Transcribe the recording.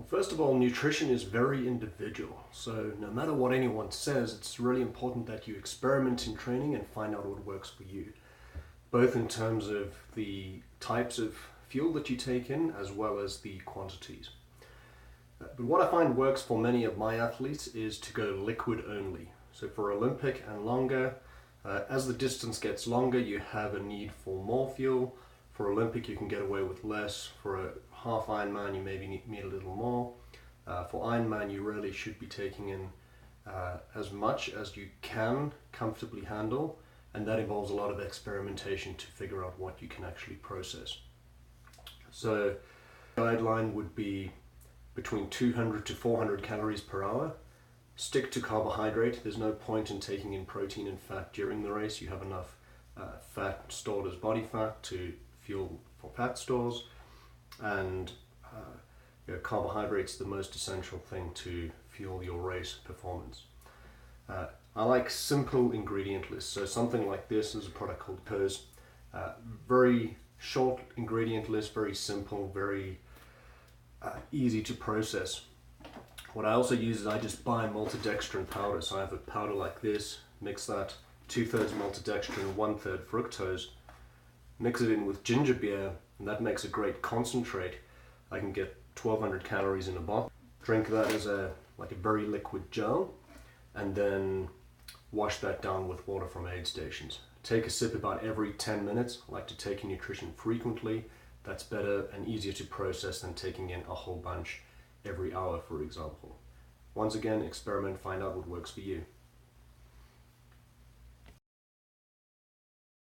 First of all, nutrition is very individual. So no matter what anyone says, it's really important that you experiment in training and find out what works for you, both in terms of the types of fuel that you take in as well as the quantities. But what I find works for many of my athletes is to go liquid only. So for Olympic and longer, as the distance gets longer, you have a need for more fuel. For Olympic, you can get away with less. For a half Ironman, you maybe need a little more. For Ironman, you really should be taking in as much as you can comfortably handle, and that involves a lot of experimentation to figure out what you can actually process. So the guideline would be between 200 to 400 calories per hour. Stick to carbohydrate. There's no point in taking in protein and fat during the race. You have enough fat stored as body fat to fuel for fat stores, and carbohydrates the most essential thing to fuel your race performance. I like simple ingredient lists. So something like this is a product called Coach. Very short ingredient list, very simple, very easy to process. What I also use is I just buy maltodextrin powder. So I have a powder like this, mix that 2/3 maltodextrin, 1/3 fructose, mix it in with ginger beer, and that makes a great concentrate. I can get 1200 calories in a bottle. Drink that as a very liquid gel, and then wash that down with water from aid stations. Take a sip about every 10 minutes. I like to take in nutrition frequently. That's better and easier to process than taking in a whole bunch every hour, for example. Once again, experiment, find out what works for you.